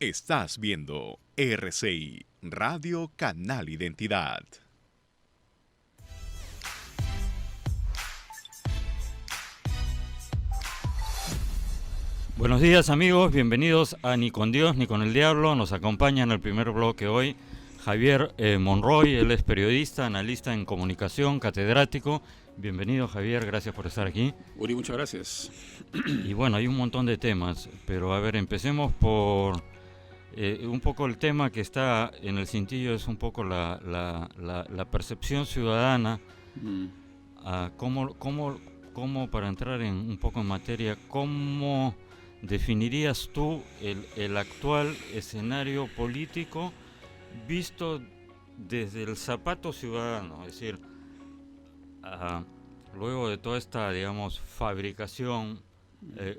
Estás viendo RCI, Radio Canal Identidad. Buenos días amigos, bienvenidos a Ni con Dios ni con el Diablo. Nos acompaña en el primer bloque hoy Javier Monroy, él es periodista, analista en comunicación, catedrático. Bienvenido Javier, gracias por estar aquí. Uri, muchas gracias. Y bueno, hay un montón de temas, pero a ver, empecemos por un poco el tema que está en el cintillo, es un poco la percepción ciudadana. ¿Cómo, para entrar un poco en materia, cómo definirías tú el actual escenario político visto desde el zapato ciudadano? Es decir, luego de toda esta, digamos, fabricación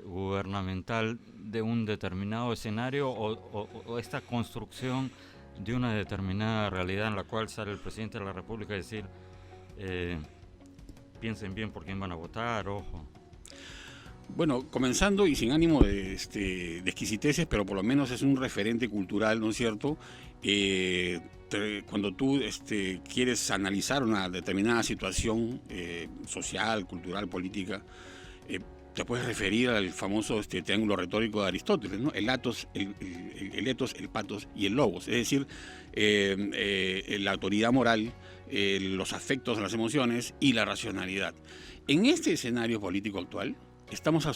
gubernamental de un determinado escenario o esta construcción de una determinada realidad en la cual sale el presidente de la República a decir piensen bien por quién van a votar, ojo. Bueno, comenzando y sin ánimo de exquisiteces, pero por lo menos es un referente cultural, ¿no es cierto? Cuando tú quieres analizar una determinada situación social, cultural, política, te puedes referir al famoso triángulo retórico de Aristóteles, ¿no? El atos, el etos, el patos y el logos. Es decir, la autoridad moral, los afectos, las emociones y la racionalidad. En este escenario político actual, estamos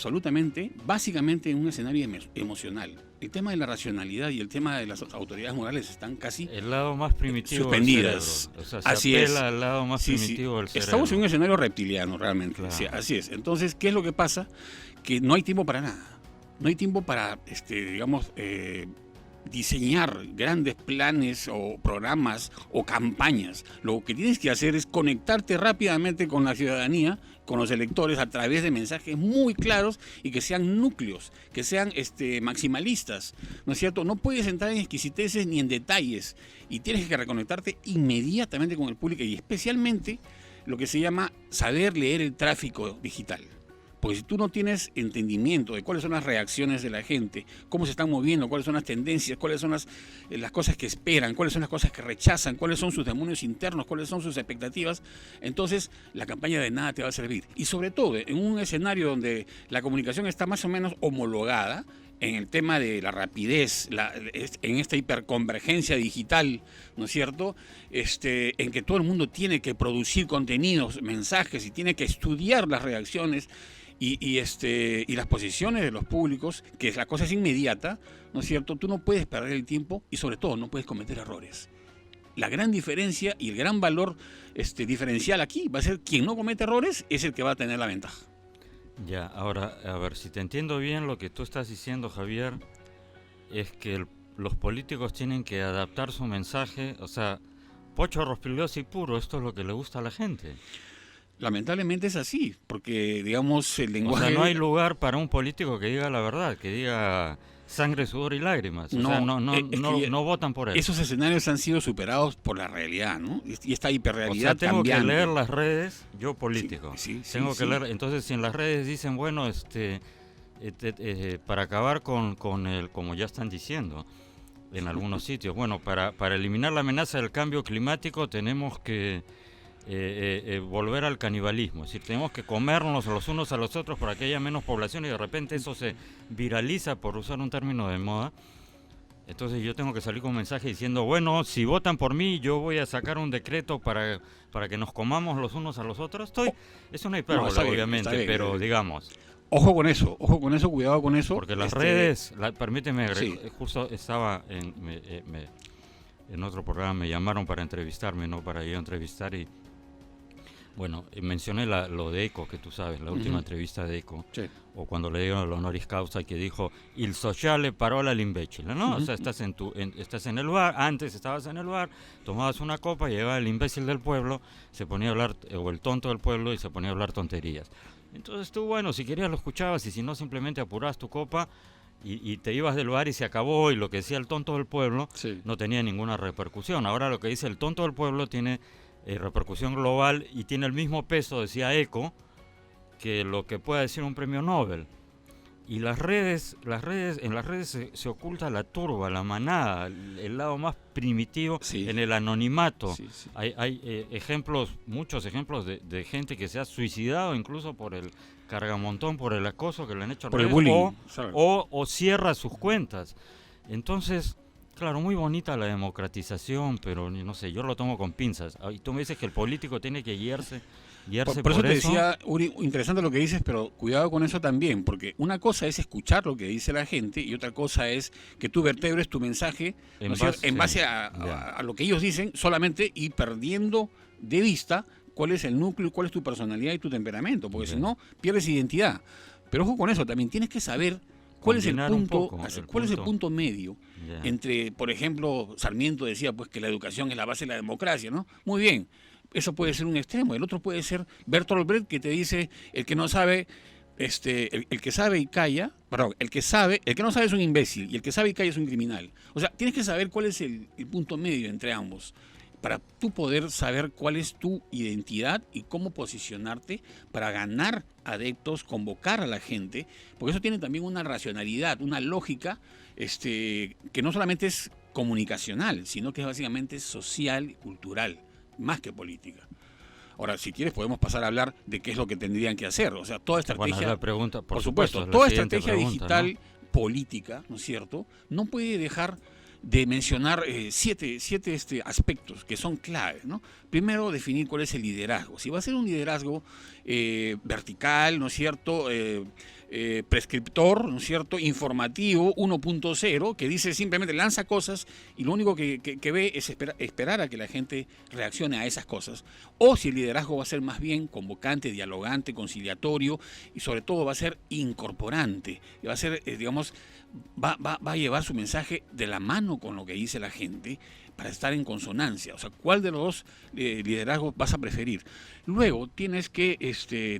básicamente en un escenario emocional. El tema de la racionalidad y el tema de las autoridades morales están casi el lado más primitivo suspendidas. Del cerebro. O sea, se así apela es. al lado más primitivo del cerebro. Estamos en un escenario reptiliano realmente. Claro. Sí, así es. Entonces, ¿qué es lo que pasa? Que no hay tiempo para nada. No hay tiempo para, diseñar grandes planes o programas o campañas. Lo que tienes que hacer es conectarte rápidamente con la ciudadanía, con los electores, a través de mensajes muy claros y que sean núcleos, que sean maximalistas, ¿no es cierto? No puedes entrar en exquisiteces ni en detalles y tienes que reconectarte inmediatamente con el público y especialmente lo que se llama saber leer el tráfico digital. Porque si tú no tienes entendimiento de cuáles son las reacciones de la gente, cómo se están moviendo, cuáles son las tendencias, cuáles son las cosas que esperan, cuáles son las cosas que rechazan, cuáles son sus demonios internos, cuáles son sus expectativas, entonces la campaña de nada te va a servir. Y sobre todo, en un escenario donde la comunicación está más o menos homologada, en el tema de la rapidez, en esta hiperconvergencia digital, ¿no es cierto? En que todo el mundo tiene que producir contenidos, mensajes y tiene que estudiar las reacciones y las posiciones de los públicos, que la cosa es inmediata, ¿no es cierto? Tú no puedes perder el tiempo y sobre todo no puedes cometer errores. La gran diferencia y el gran valor diferencial aquí va a ser quien no comete errores es el que va a tener la ventaja. Ya, ahora, a ver, si te entiendo bien, lo que tú estás diciendo, Javier, es que los políticos tienen que adaptar su mensaje, o sea, pocho, rospiglioso y puro, esto es lo que le gusta a la gente. Lamentablemente es así, porque, digamos, el lenguaje... O sea, no hay lugar para un político que diga la verdad, que diga sangre, sudor y lágrimas. O sea, no votan por él. Esos escenarios han sido superados por la realidad, ¿no? Y esta hiperrealidad tengo cambiante. Que leer las redes, yo político. Tengo que leer. Entonces, si en las redes dicen, bueno, para acabar con el, como ya están diciendo en algunos sitios, bueno, para eliminar la amenaza del cambio climático tenemos que volver al canibalismo, es decir, tenemos que comernos los unos a los otros para que haya menos población y de repente eso se viraliza, por usar un término de moda. Entonces yo tengo que salir con un mensaje diciendo, bueno, si votan por mí yo voy a sacar un decreto para que nos comamos los unos a los otros. Es una hipérbole, obviamente, bien, pero digamos... Ojo con eso, cuidado con eso. Porque las redes, permíteme, justo estaba en otro programa, me llamaron para entrevistarme, no para yo entrevistar y... Bueno, mencioné lo de ECO, que tú sabes, la última entrevista de ECO, o cuando le dieron el honoris causa que dijo il sociale parola all'imbecille, ¿no? O sea, estás en el bar, antes estabas en el bar, tomabas una copa, llegaba el imbécil del pueblo, se ponía a hablar, o el tonto del pueblo, y se ponía a hablar tonterías. Entonces tú, bueno, si querías lo escuchabas, y si no, simplemente apurabas tu copa y te ibas del bar y se acabó, y lo que decía el tonto del pueblo no tenía ninguna repercusión. Ahora lo que dice el tonto del pueblo tiene... repercusión global y tiene el mismo peso, decía ECO, que lo que pueda decir un premio Nobel. Y en las redes se oculta la turba, la manada, el lado más primitivo, Sí. en el anonimato. Sí, sí. Hay muchos ejemplos de gente que se ha suicidado incluso por el cargamontón, por el acoso que le han hecho en Por el redes, bullying. o cierra sus cuentas. Entonces, claro, muy bonita la democratización, pero no sé, yo lo tomo con pinzas. Y tú me dices que el político tiene que guiarse Por eso te decía, Uri, interesante lo que dices, pero cuidado con eso también, porque una cosa es escuchar lo que dice la gente y otra cosa es que tú vertebres tu mensaje en base a lo que ellos dicen solamente, y perdiendo de vista cuál es el núcleo, cuál es tu personalidad y tu temperamento, porque si no, pierdes identidad. Pero ojo con eso, también tienes que saber cuál es el punto medio entre, por ejemplo, Sarmiento decía pues que la educación es la base de la democracia, ¿no? Muy bien. Eso puede ser un extremo. El otro puede ser Bertolt Brecht, que te dice, el que no sabe, el que sabe y calla, perdón, el que no sabe es un imbécil, y el que sabe y calla es un criminal. O sea, tienes que saber cuál es el punto medio entre ambos, para tú poder saber cuál es tu identidad y cómo posicionarte para ganar adeptos, convocar a la gente, porque eso tiene también una racionalidad, una lógica, que no solamente es comunicacional, sino que es básicamente social y cultural, más que política. Ahora, si quieres, podemos pasar a hablar de qué es lo que tendrían que hacer. O sea, toda estrategia, bueno, la pregunta, por supuesto, toda estrategia digital, ¿no? Política, ¿no es cierto?, no puede dejar de mencionar siete aspectos que son claves, ¿no? Primero, definir cuál es el liderazgo. Si va a ser un liderazgo vertical, ¿no es cierto?, prescriptor, ¿no es cierto?, informativo, 1.0, que dice simplemente lanza cosas y lo único que ve es esperar a que la gente reaccione a esas cosas. O si el liderazgo va a ser más bien convocante, dialogante, conciliatorio y sobre todo va a ser incorporante, va a ser, va a llevar su mensaje de la mano con lo que dice la gente para estar en consonancia. O sea, ¿cuál de los dos liderazgos vas a preferir? Luego tienes que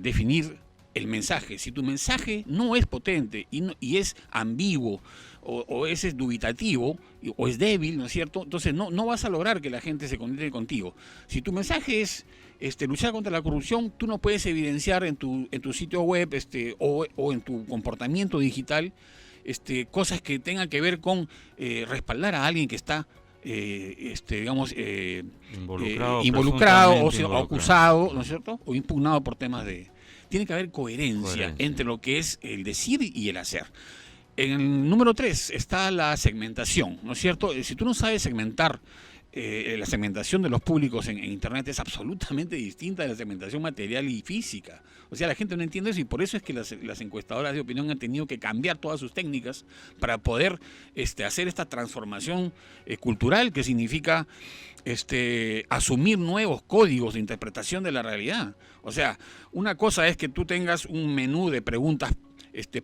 definir el mensaje. Si tu mensaje no es potente y es ambiguo o es dubitativo o es débil, ¿no es cierto?, entonces no vas a lograr que la gente se conecte contigo. Si tu mensaje es luchar contra la corrupción, tú no puedes evidenciar en tu sitio web o en tu comportamiento digital cosas que tengan que ver con respaldar a alguien que está involucrado o acusado, ¿no es cierto?, o impugnado por temas de... Tiene que haber coherencia entre lo que es el decir y el hacer. En el número 3 está la segmentación, ¿no es cierto? Si tú no sabes segmentar, la segmentación de los públicos en Internet es absolutamente distinta de la segmentación material y física. O sea, la gente no entiende eso y por eso es que las encuestadoras de opinión han tenido que cambiar todas sus técnicas para poder hacer esta transformación cultural, que significa asumir nuevos códigos de interpretación de la realidad. O sea, una cosa es que tú tengas un menú de preguntas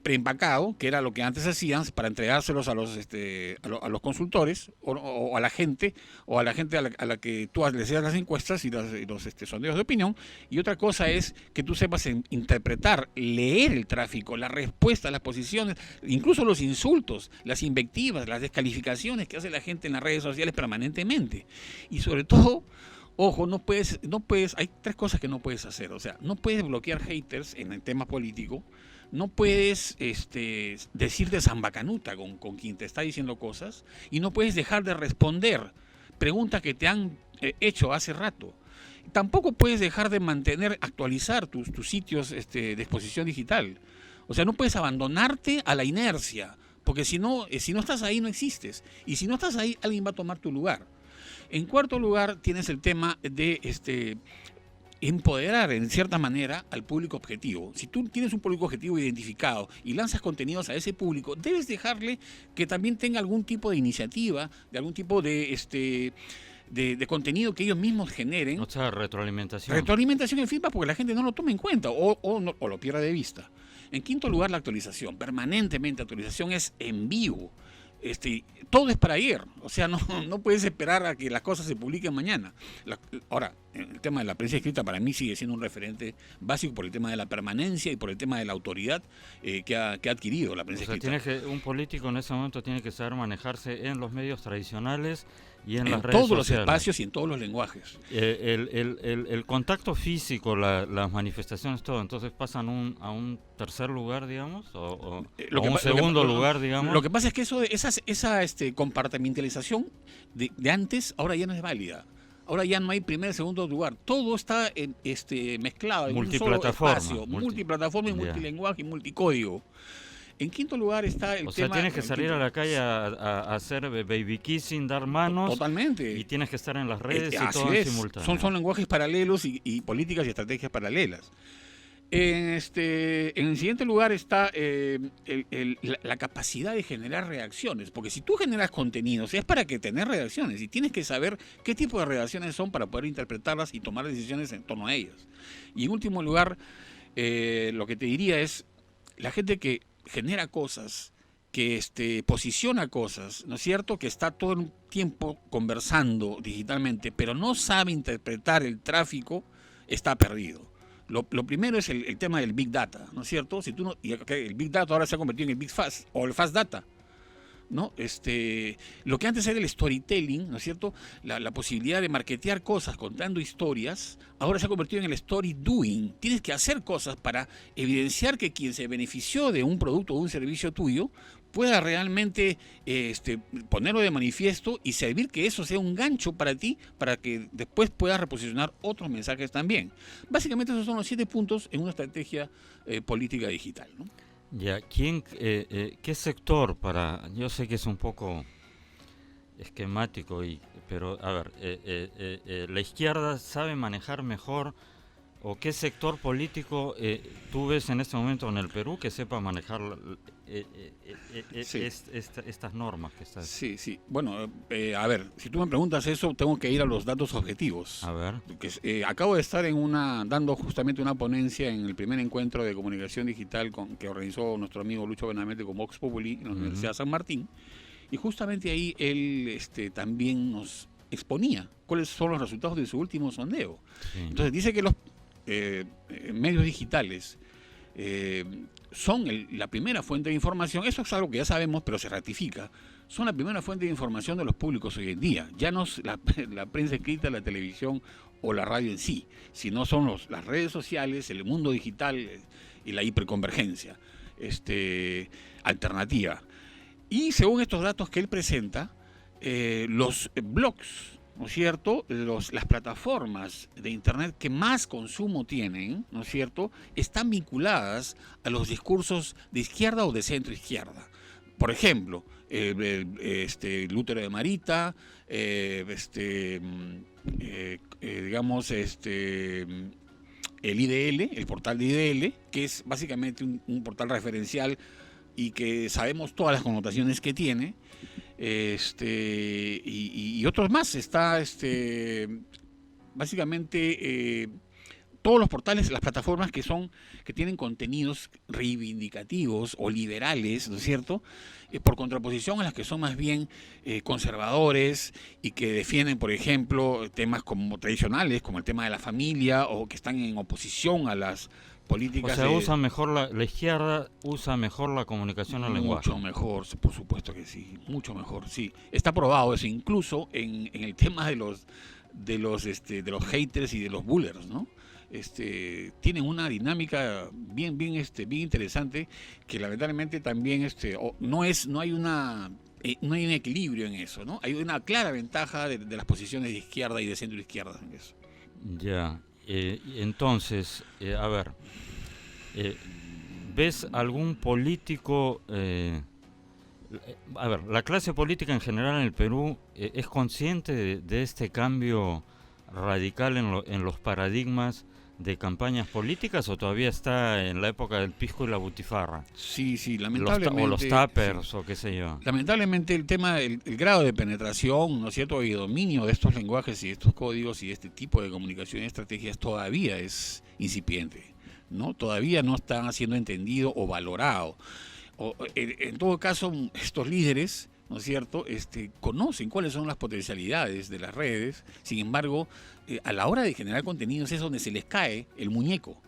preempacado, que era lo que antes hacían para entregárselos a los consultores o a la gente a la que tú le hacías las encuestas y los sondeos de opinión. Y otra cosa es que tú sepas interpretar, leer el tráfico, la respuesta, las posiciones, incluso los insultos, las invectivas, las descalificaciones que hace la gente en las redes sociales permanentemente. Y sobre todo, ojo, no puedes, hay 3 cosas que no puedes hacer. O sea, no puedes bloquear haters en el tema político, no puedes decirte zambacanuta con quien te está diciendo cosas, y no puedes dejar de responder preguntas que te han hecho hace rato. Tampoco puedes dejar de actualizar tus sitios de exposición digital. O sea, no puedes abandonarte a la inercia, porque si no estás ahí no existes, y si no estás ahí alguien va a tomar tu lugar. En cuarto lugar tienes el tema de empoderar en cierta manera al público objetivo. Si tú tienes un público objetivo identificado y lanzas contenidos a ese público, debes dejarle que también tenga algún tipo de iniciativa, de algún tipo de contenido que ellos mismos generen. O sea, retroalimentación. Retroalimentación en feedback, porque la gente no lo toma en cuenta o lo pierde de vista. En quinto lugar, la actualización. Permanentemente actualización es en vivo. Todo es para ayer, o sea, no puedes esperar a que las cosas se publiquen mañana. Ahora, el tema de la prensa escrita para mí sigue siendo un referente básico por el tema de la permanencia y por el tema de la autoridad que ha adquirido la prensa escrita. Un político en ese momento tiene que saber manejarse en los medios tradicionales y en las redes todos sociales. Los espacios y en todos los lenguajes. El contacto físico, las manifestaciones, todo, entonces pasan a un tercer lugar, digamos, o un segundo lugar, digamos. Lo que pasa es que esa compartimentalización de antes ahora ya no es válida. Ahora ya no hay primer, segundo lugar. Todo está mezclado en un solo espacio. Multiplataforma y multilenguaje y multicódigo. En quinto lugar está el tema... O sea, tienes que salir a la calle a hacer baby kissing, dar manos. Totalmente. Y tienes que estar en las redes y todo en simultáneo. Son lenguajes paralelos y políticas y estrategias paralelas. En el siguiente lugar está la capacidad de generar reacciones, porque si tú generas contenidos es para que tener reacciones y tienes que saber qué tipo de reacciones son para poder interpretarlas y tomar decisiones en torno a ellas. Y en último lugar, lo que te diría es la gente que genera cosas, que posiciona cosas, ¿no es cierto?, que está todo el tiempo conversando digitalmente, pero no sabe interpretar el tráfico, está perdido. Lo primero es el tema del Big Data, ¿no es cierto? El Big Data ahora se ha convertido en el Big Fast o el Fast Data, ¿no? Lo que antes era el storytelling, ¿no es cierto? La posibilidad de marketear cosas contando historias, ahora se ha convertido en el story doing. Tienes que hacer cosas para evidenciar que quien se benefició de un producto o un servicio tuyo pueda realmente ponerlo de manifiesto y servir que eso sea un gancho para ti, para que después puedas reposicionar otros mensajes también. Básicamente esos son los 7 puntos en una estrategia política digital, ¿no? Ya, ¿qué sector yo sé que es un poco esquemático, pero a ver, la izquierda sabe manejar mejor, o qué sector político tú ves en este momento en el Perú que sepa manejar estas normas que estás... Sí. Bueno, a ver, si tú me preguntas eso, tengo que ir a los datos objetivos. A ver. Acabo de estar dando justamente una ponencia en el primer encuentro de comunicación digital que organizó nuestro amigo Lucho Benavente con Vox Populi en la Universidad San Martín, y justamente ahí él también nos exponía cuáles son los resultados de su último sondeo. Sí. Entonces dice que los medios digitales son la primera fuente de información. Eso es algo que ya sabemos, pero se ratifica. Son la primera fuente de información de los públicos hoy en día. Ya no es la prensa escrita, la televisión o la radio en sí, sino son las redes sociales, el mundo digital y la hiperconvergencia alternativa. Y según estos datos que él presenta, los blogs, ¿no es cierto?, las plataformas de Internet que más consumo tienen, ¿no es cierto?, están vinculadas a los discursos de izquierda o de centro izquierda. Por ejemplo, el útero de Marita, digamos, el IDL, el portal de IDL, que es básicamente un portal referencial y que sabemos todas las connotaciones que tiene. Y otros más. Está básicamente todos los portales, las plataformas que tienen contenidos reivindicativos o liberales, ¿no es cierto?, por contraposición a las que son más bien conservadores y que defienden, por ejemplo, temas como tradicionales, como el tema de la familia, o que están en oposición a las políticas. O sea, usa mejor la izquierda usa mejor la comunicación al lenguaje. Mucho mejor, por supuesto que sí, mucho mejor, sí. Está probado eso, incluso en el tema de los haters y de los bullers, ¿no? Tienen una dinámica bien interesante, que lamentablemente también no hay un equilibrio en eso, ¿no? Hay una clara ventaja de las posiciones de izquierda y de centro izquierda en eso. Ya. Entonces, a ver, ¿ves algún político? A ver, la clase política en general en el Perú es consciente de este cambio radical en los paradigmas de campañas políticas, o todavía está en la época del pisco y la butifarra? Sí, lamentablemente. O los tuppers, sí. O qué sé yo. Lamentablemente el tema, el grado de penetración, ¿no es cierto?, y dominio de estos lenguajes y estos códigos y este tipo de comunicación y estrategias todavía es incipiente, ¿no? Todavía no están siendo entendido o valorado. En todo caso, estos líderes ¿no es cierto?, conocen cuáles son las potencialidades de las redes. Sin embargo, a la hora de generar contenidos es donde se les cae el muñeco,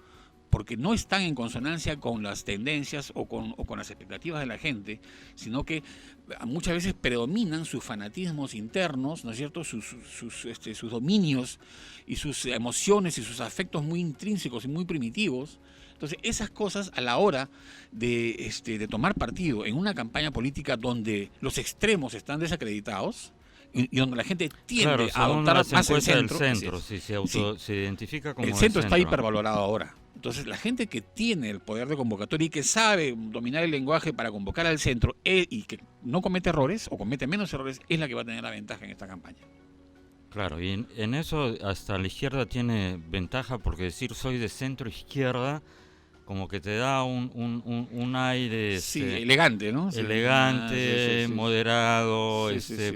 porque no están en consonancia con las tendencias o con las expectativas de la gente, sino que muchas veces predominan sus fanatismos internos, ¿no es cierto?, sus dominios y sus emociones y sus afectos muy intrínsecos y muy primitivos. Entonces, esas cosas a la hora de tomar partido en una campaña política donde los extremos están desacreditados y donde la gente tiende a adoptar más el centro. Si se identifica como el centro está hipervalorado ahora. Entonces, la gente que tiene el poder de convocatoria y que sabe dominar el lenguaje para convocar al centro y que no comete errores o comete menos errores, es la que va a tener la ventaja en esta campaña. Claro, y en eso hasta la izquierda tiene ventaja, porque decir soy de centro izquierda como que te da un aire elegante, ¿no? Elegante, moderado,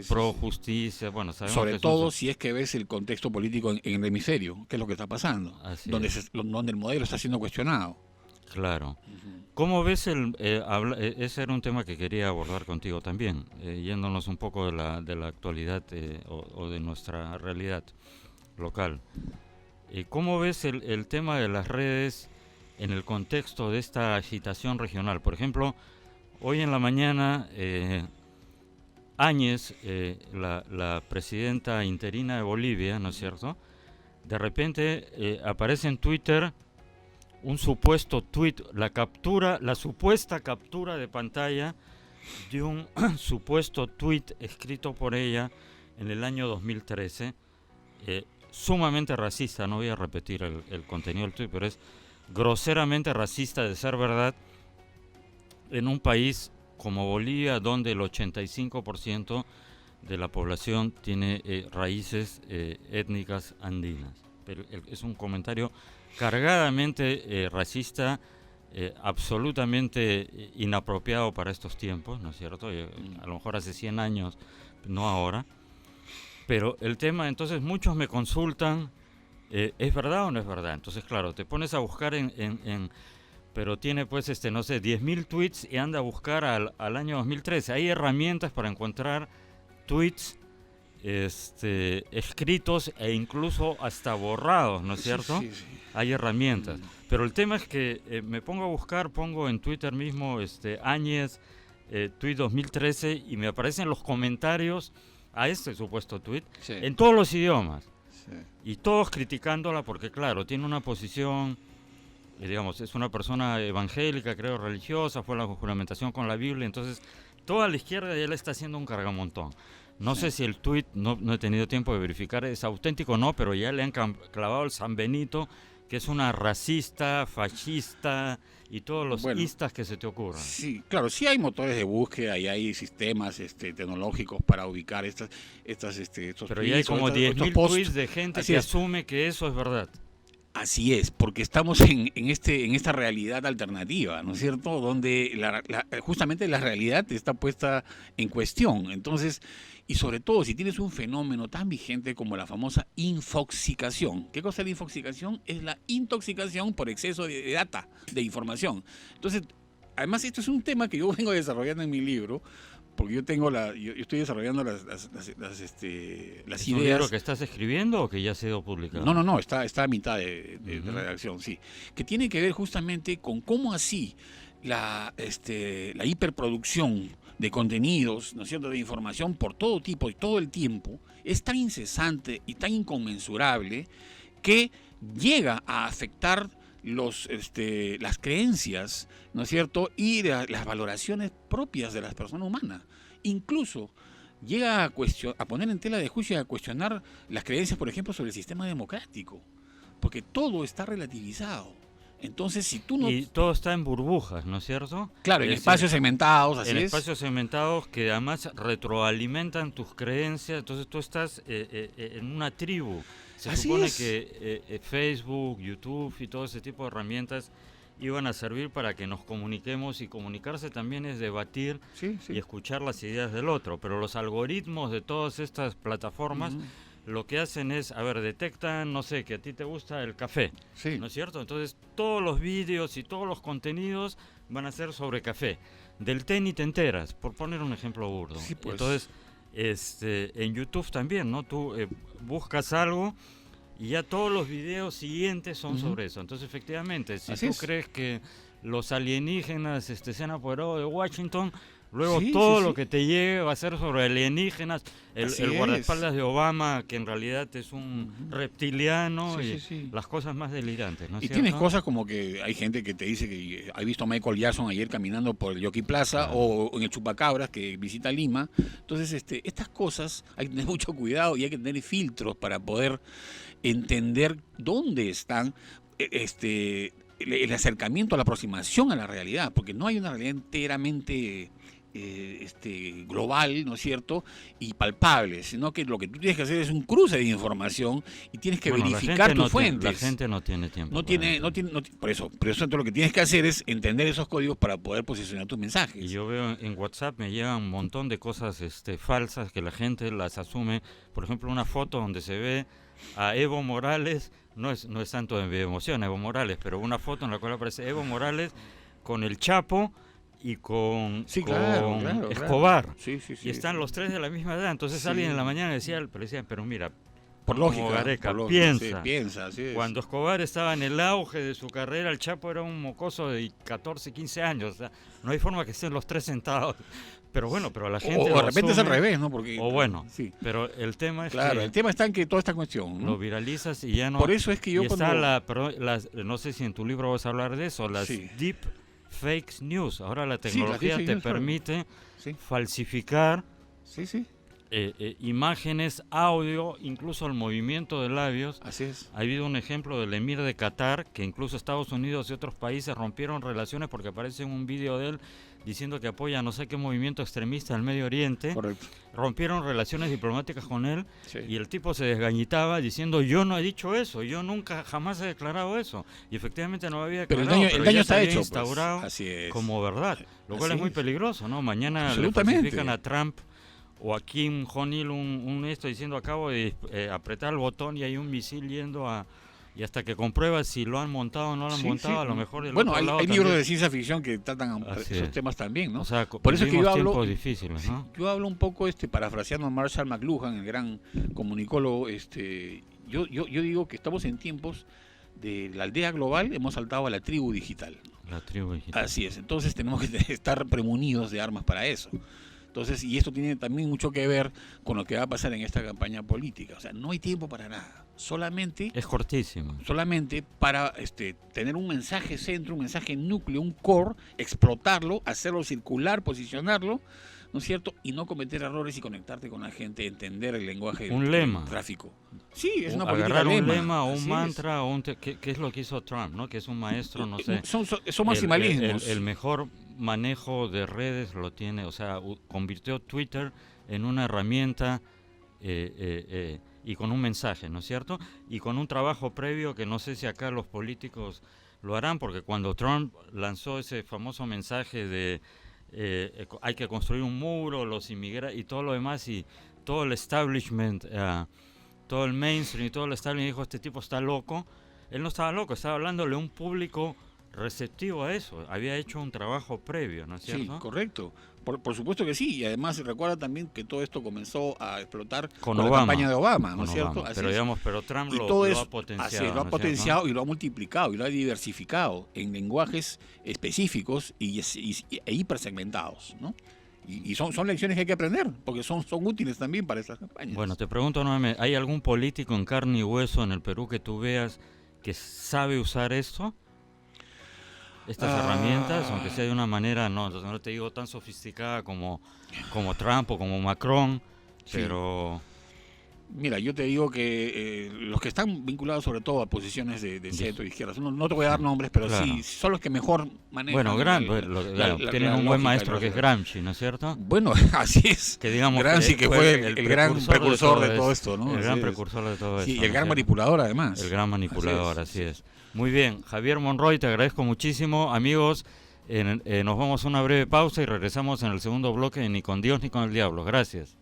pro justicia. Bueno, sabemos sobre todo si es que ves el contexto político en el hemisferio, que es lo que está pasando, donde el modelo está siendo cuestionado. Claro. ¿Cómo ves ese era un tema que quería abordar contigo también, yéndonos un poco de la actualidad o de nuestra realidad local? ¿Cómo ves el tema de las redes en el contexto de esta agitación regional? Por ejemplo, hoy en la mañana, Áñez, la presidenta interina de Bolivia, ¿no es cierto?, de repente aparece en Twitter un supuesto tweet, la supuesta captura de pantalla de un supuesto tweet escrito por ella en el año 2013, sumamente racista. No voy a repetir el contenido del tweet, pero es groseramente racista de ser verdad, en un país como Bolivia, donde el 85% de la población tiene raíces étnicas andinas. Pero es un comentario cargadamente racista, absolutamente inapropiado para estos tiempos, ¿no es cierto? A lo mejor hace 100 años, no ahora. Pero el tema, entonces muchos me consultan, ¿es verdad o no es verdad? Entonces, claro, te pones a buscar pero tiene pues, 10.000 tweets y anda a buscar al año 2013. Hay herramientas para encontrar tweets escritos e incluso hasta borrados, ¿no es cierto? Sí. Hay herramientas. Pero el tema es que me pongo a buscar, pongo en Twitter mismo Áñez, tweet 2013, y me aparecen los comentarios a este supuesto tweet en todos los idiomas. Y todos criticándola porque, claro, tiene una posición, digamos, es una persona evangélica, creo, religiosa, fue la juramentación con la Biblia, entonces toda la izquierda ya le está haciendo un cargamontón. No sé si el tuit, no he tenido tiempo de verificar, es auténtico o no, pero ya le han clavado el San Benito, que es una racista, fascista y todos los istas que se te ocurran. Sí, claro, sí hay motores de búsqueda y hay sistemas tecnológicos para ubicar estos pero ya hay como 10.000 tweets de gente que asume que eso es verdad. Así es, porque estamos en esta realidad alternativa, ¿no es cierto?, donde justamente la realidad está puesta en cuestión. Entonces, y sobre todo si tienes un fenómeno tan vigente como la famosa infoxicación. ¿Qué cosa es la infoxicación? Es la intoxicación por exceso de data, de información. Entonces, además esto es un tema que yo vengo desarrollando en mi libro, porque yo estoy desarrollando las ¿Es ideas. un libro que estás escribiendo o que ya ha sido publicado? No, está a mitad de redacción, sí. Que tiene que ver justamente con cómo así la hiperproducción de contenidos, ¿no es cierto?, de información por todo tipo y todo el tiempo, es tan incesante y tan inconmensurable que llega a afectar las creencias, ¿no es cierto?, y las valoraciones propias de las personas humanas. Incluso llega a poner en tela de juicio y a cuestionar las creencias, por ejemplo, sobre el sistema democrático, porque todo está relativizado. Entonces, si tú no... Y todo está en burbujas, ¿no es cierto? Claro, en espacios segmentados, así es. En espacios segmentados que además retroalimentan tus creencias, entonces tú estás en una tribu. Se supone que Facebook, YouTube y todo ese tipo de herramientas iban a servir para que nos comuniquemos, y comunicarse también es debatir y escuchar las ideas del otro. Pero los algoritmos de todas estas plataformas lo que hacen es, detectan, no sé, que a ti te gusta el café, ¿no es cierto? Entonces todos los vídeos y todos los contenidos van a ser sobre café. del té ni te enteras, por poner un ejemplo burdo. Sí, pues. Entonces, en YouTube también, ¿no? Tú buscas algo y ya todos los videos siguientes son sobre eso. Entonces, efectivamente, si tú crees que los alienígenas se han apoderado de Washington, luego todo lo que te llegue va a ser sobre alienígenas, el guardaespaldas de Obama, que en realidad es un reptiliano, las cosas más delirantes, ¿no es cierto? Tienes cosas como que hay gente que te dice que ha visto a Michael Jackson ayer caminando por el Jockey Plaza o en el Chupacabras que visita Lima. Entonces, estas cosas hay que tener mucho cuidado y hay que tener filtros para poder entender dónde están el acercamiento, la aproximación a la realidad, porque no hay una realidad enteramente global, ¿no es cierto?, y palpable, sino que lo que tú tienes que hacer es un cruce de información y tienes que verificar tus fuentes. La gente no tiene tiempo. Por eso lo que tienes que hacer es entender esos códigos para poder posicionar tus mensajes. Y yo veo en WhatsApp me llegan un montón de cosas falsas que la gente las asume. Por ejemplo, una foto donde se ve a Evo Morales, no es tanto de emoción Evo Morales, pero una foto en la cual aparece Evo Morales con el Chapo y con Escobar. Y están los tres de la misma edad. Entonces alguien en la mañana decía, pero mira, por lógica, Gareca, piensa. Cuando Escobar estaba en el auge de su carrera, el Chapo era un mocoso de 14, 15 años. O sea, no hay forma que estén los tres sentados. Pero bueno, pero la gente o de repente es al revés, ¿no? Porque, pero el tema es el tema está en que toda esta cuestión, ¿no? Lo viralizas y ya no. Por eso es que yo no sé si en tu libro vas a hablar de eso, las deep fake news. Ahora la tecnología te permite falsificar imágenes, audio, incluso el movimiento de labios. Así es. Ha habido un ejemplo del emir de Qatar, que incluso Estados Unidos y otros países rompieron relaciones porque aparece un video de él diciendo que apoya no sé qué movimiento extremista del Medio Oriente. Correcto. Rompieron relaciones diplomáticas con él y el tipo se desgañitaba diciendo, yo no he dicho eso, yo nunca jamás he declarado eso. Y efectivamente no lo había declarado, pero el daño está hecho, instaurado como verdad, lo cual es muy peligroso, ¿no? Mañana le falsifican a Trump o a Kim Jong-il un diciendo acabo de apretar el botón y hay un misil yendo y hasta que compruebas si lo han montado o no lo han montado, a lo mejor hay libros de ciencia ficción que tratan esos temas también, ¿no? O sea, por eso es que yo hablo tiempos difíciles, ¿no? Yo hablo un poco parafraseando a Marshall McLuhan, el gran comunicólogo, yo digo que estamos en tiempos de la aldea global, hemos saltado a la tribu digital. La tribu digital. Así es, entonces tenemos que estar premunidos de armas para eso. Entonces, y esto tiene también mucho que ver con lo que va a pasar en esta campaña política. O sea, no hay tiempo para nada. Solamente... Es cortísimo. Solamente para tener un mensaje centro, un mensaje núcleo, un core, explotarlo, hacerlo circular, posicionarlo, ¿no es cierto? Y no cometer errores y conectarte con la gente, entender el lenguaje del tráfico. Sí, es una política agarrar un lema o un mantra, ¿qué es lo que hizo Trump, ¿no? Que es un maestro, no sé. Son maximalismos. El mejor manejo de redes lo tiene, o sea, convirtió Twitter en una herramienta y con un mensaje, ¿no es cierto? Y con un trabajo previo que no sé si acá los políticos lo harán, porque cuando Trump lanzó ese famoso mensaje de hay que construir un muro, los inmigrantes y todo lo demás, y todo el establishment, todo el mainstream y todo el establishment dijo, este tipo está loco. Él no estaba loco, estaba hablándole a un público receptivo a eso, había hecho un trabajo previo, ¿no es cierto? Sí, correcto, por supuesto que sí, y además recuerda también que todo esto comenzó a explotar con la campaña de Obama, ¿no es cierto? Pero Trump lo ha potenciado. Así es, lo ha potenciado y lo ha multiplicado y lo ha diversificado en lenguajes específicos e hipersegmentados, ¿no? Y son lecciones que hay que aprender, porque son útiles también para estas campañas. Bueno, te pregunto nuevamente, ¿hay algún político en carne y hueso en el Perú que tú veas que sabe usar esto? Estas herramientas, aunque sea de una manera, no te digo tan sofisticada como Trump o como Macron, pero... Mira, yo te digo que los que están vinculados sobre todo a posiciones de centro y izquierda, no te voy a dar nombres, pero sí, son los que mejor manejan. Bueno, tienen un buen maestro que es Gramsci, ¿no es cierto? Bueno, así es. Que digamos Gramsci, que fue el gran precursor de todo esto, ¿no? El gran precursor de todo esto. Sí, y el gran manipulador además. El gran manipulador, así es. Muy bien, Javier Monroy, te agradezco muchísimo. Amigos, nos vamos a una breve pausa y regresamos en el segundo bloque de Ni con Dios ni con el Diablo. Gracias.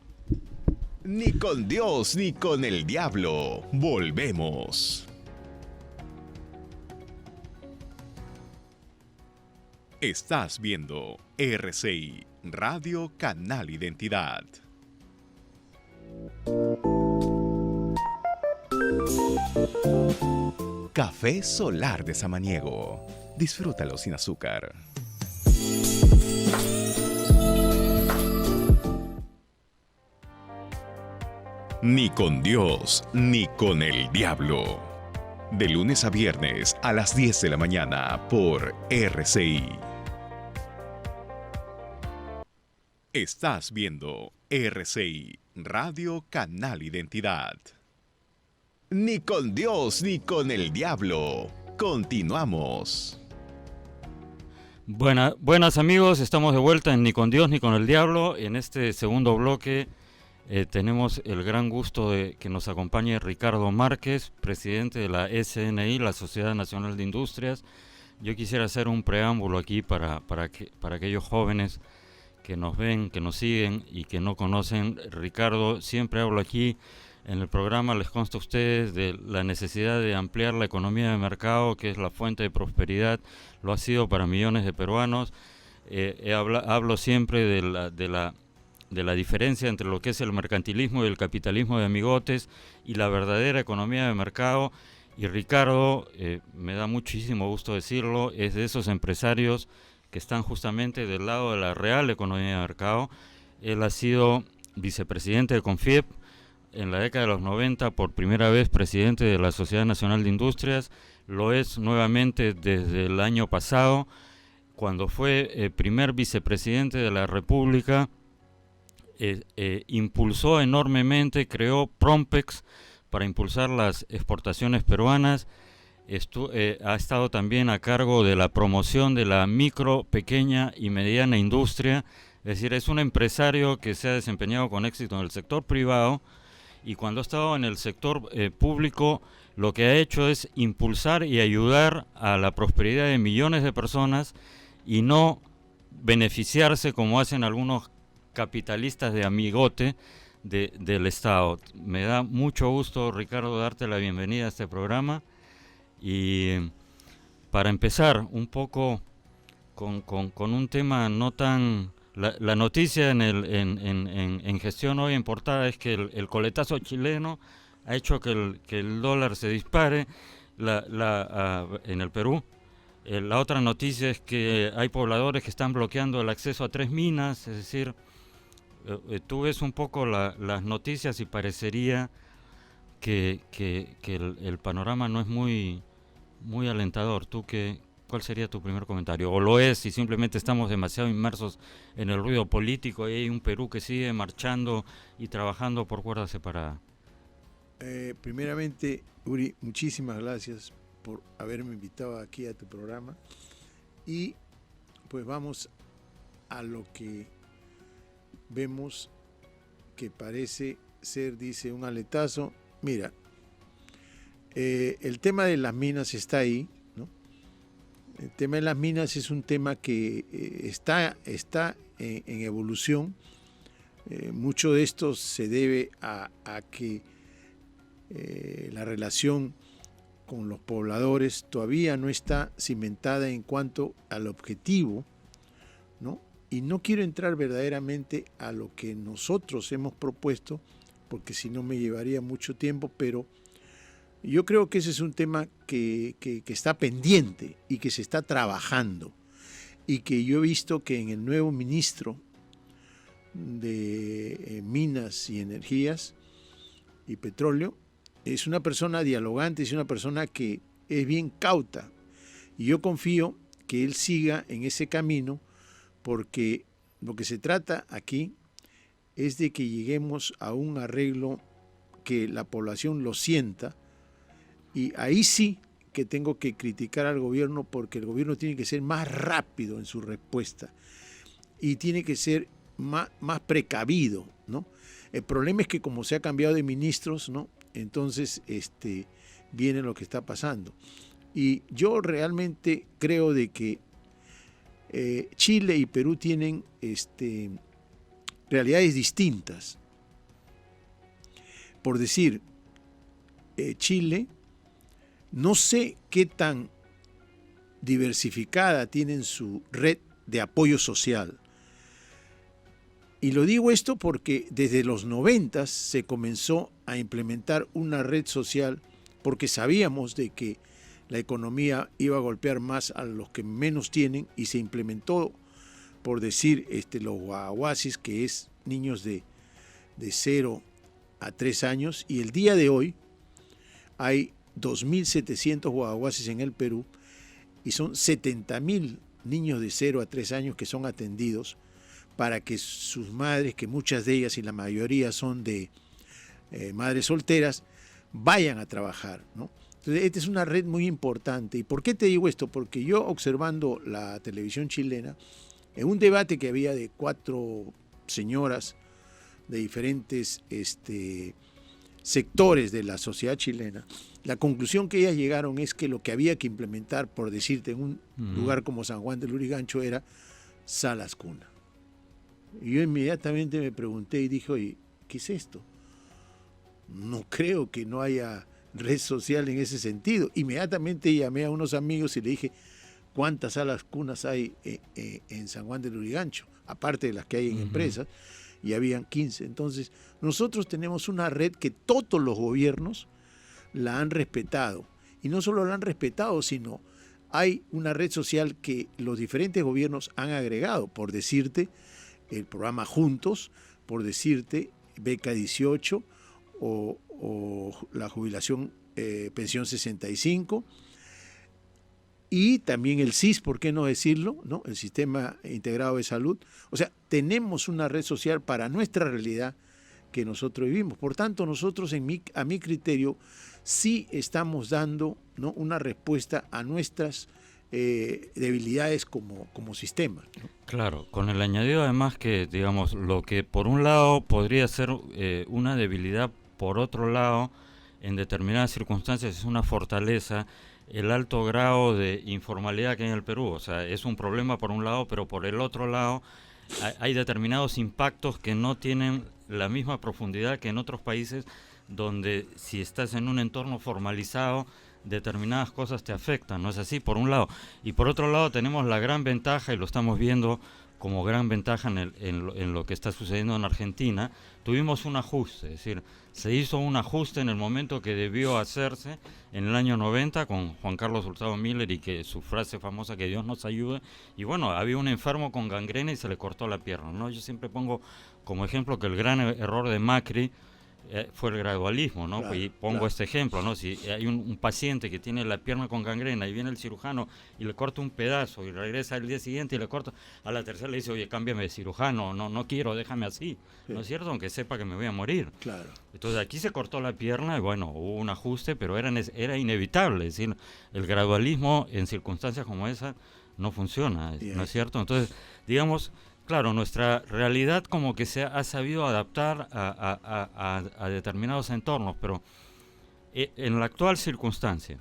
Ni con Dios ni con el diablo. Volvemos. Estás viendo RCI, Radio Canal Identidad. Café Solar de Samaniego. Disfrútalo sin azúcar. Ni con Dios, ni con el diablo. De lunes a viernes a las 10 de la mañana por RCI. Estás viendo RCI, Radio Canal Identidad. Ni con Dios, ni con el diablo. Continuamos. Buenas amigos, estamos de vuelta en Ni con Dios, ni con el diablo. En este segundo bloque tenemos el gran gusto de que nos acompañe Ricardo Márquez, presidente de la SNI, la Sociedad Nacional de Industrias. Yo quisiera hacer un preámbulo aquí para aquellos jóvenes que nos ven, que nos siguen y que no conocen. Ricardo, siempre hablo aquí en el programa, les consta a ustedes de la necesidad de ampliar la economía de mercado, que es la fuente de prosperidad, lo ha sido para millones de peruanos. Hablo siempre de la diferencia entre lo que es el mercantilismo y el capitalismo de amigotes y la verdadera economía de mercado. Y Ricardo, me da muchísimo gusto decirlo, es de esos empresarios que están justamente del lado de la real economía de mercado. Él ha sido vicepresidente de Confiep en la década de los 90, por primera vez presidente de la Sociedad Nacional de Industrias, lo es nuevamente desde el año pasado, cuando fue primer vicepresidente de la República. Impulsó enormemente, creó Prompex para impulsar las exportaciones peruanas. Ha estado también a cargo de la promoción de la micro, pequeña y mediana industria. Es decir, es un empresario que se ha desempeñado con éxito en el sector privado, y cuando ha estado en el sector público, lo que ha hecho es impulsar y ayudar a la prosperidad de millones de personas y no beneficiarse como hacen algunos capitalistas de amigote del Estado. Me da mucho gusto, Ricardo, darte la bienvenida a este programa. Y para empezar un poco con un tema no tan... La noticia en gestión hoy en portada es que el coletazo chileno ha hecho que el dólar se dispare en el Perú. La otra noticia es que hay pobladores que están bloqueando el acceso a 3 minas, es decir, tú ves un poco las noticias y parecería que el panorama no es muy alentador. ¿Cuál sería tu primer comentario? ¿O lo es y simplemente estamos demasiado inmersos en el ruido político y hay un Perú que sigue marchando y trabajando por cuerda separada? Primeramente, Uri, muchísimas gracias por haberme invitado aquí a tu programa. Y pues vamos a lo que vemos que parece ser, dice, un aletazo. Mira, el tema de las minas está ahí, ¿no? El tema de las minas es un tema que está en evolución. Mucho de esto se debe a que la relación con los pobladores todavía no está cimentada en cuanto al objetivo, ¿no? Y no quiero entrar verdaderamente a lo que nosotros hemos propuesto, porque si no me llevaría mucho tiempo, pero yo creo que ese es un tema que está pendiente y que se está trabajando, y que yo he visto que en el nuevo ministro de Minas y Energías y Petróleo es una persona dialogante, es una persona que es bien cauta, y yo confío que él siga en ese camino, porque lo que se trata aquí es de que lleguemos a un arreglo que la población lo sienta. Y ahí sí que tengo que criticar al gobierno, porque el gobierno tiene que ser más rápido en su respuesta y tiene que ser más precavido, ¿no? El problema es que como se ha cambiado de ministros, ¿no? Entonces viene lo que está pasando. Y yo realmente creo de que Chile y Perú tienen realidades distintas. Por decir, Chile, no sé qué tan diversificada, tienen su red de apoyo social. Y lo digo esto porque desde los 90 se comenzó a implementar una red social porque sabíamos de que la economía iba a golpear más a los que menos tienen y se implementó, por decir, los guaguasis, que es niños de 0 a 3 años, y el día de hoy hay 2.700 guaguasis en el Perú y son 70.000 niños de 0 a 3 años que son atendidos para que sus madres, que muchas de ellas y la mayoría son de madres solteras, vayan a trabajar, ¿no? Entonces, esta es una red muy importante. ¿Y por qué te digo esto? Porque yo, observando la televisión chilena, en un debate que había de 4 señoras de diferentes sectores de la sociedad chilena, la conclusión que ellas llegaron es que lo que había que implementar, por decirte, en un lugar como San Juan del Lurigancho, era salas cuna. Y yo inmediatamente me pregunté y dije, oye, ¿qué es esto? No creo que no haya red social en ese sentido. Inmediatamente llamé a unos amigos y le dije, ¿cuántas salas cunas hay en San Juan del Lurigancho? Aparte de las que hay en empresas, y habían 15. Entonces, nosotros tenemos una red que todos los gobiernos la han respetado. Y no solo la han respetado, sino hay una red social que los diferentes gobiernos han agregado. Por decirte, el programa Juntos, por decirte, Beca 18 o la jubilación, pensión 65, y también el SIS, ¿por qué no decirlo?, ¿no? El Sistema Integrado de Salud. O sea, tenemos una red social para nuestra realidad que nosotros vivimos. Por tanto, nosotros, a mi criterio, sí estamos dando, ¿no?, una respuesta a nuestras debilidades como sistema, ¿no? Claro, con el añadido además que, digamos, lo que por un lado podría ser una debilidad, por otro lado, en determinadas circunstancias es una fortaleza, el alto grado de informalidad que hay en el Perú. O sea, es un problema por un lado, pero por el otro lado hay determinados impactos que no tienen la misma profundidad que en otros países, donde si estás en un entorno formalizado, determinadas cosas te afectan, ¿no es así? Por un lado. Y por otro lado tenemos la gran ventaja, y lo estamos viendo como gran ventaja en lo que está sucediendo en Argentina. Tuvimos un ajuste, es decir, se hizo un ajuste en el momento que debió hacerse en el año 90 con Juan Carlos Hurtado Miller, y que su frase famosa, que Dios nos ayude, y bueno, había un enfermo con gangrena y se le cortó la pierna, ¿no? Yo siempre pongo como ejemplo que el gran error de Macri fue el gradualismo, ¿no? Claro, y pongo este ejemplo, ¿no? Si hay un paciente que tiene la pierna con gangrena y viene el cirujano y le corta un pedazo y regresa al día siguiente y le corta, a la tercera le dice, oye, cámbiame de cirujano, no quiero, déjame así, sí. ¿No es cierto? Aunque sepa que me voy a morir. Claro. Entonces aquí se cortó la pierna y bueno, hubo un ajuste, pero era inevitable, es decir, el gradualismo en circunstancias como esa no funciona, ¿no es cierto? Entonces, digamos, claro, nuestra realidad como que se ha sabido adaptar a determinados entornos, pero en la actual circunstancia,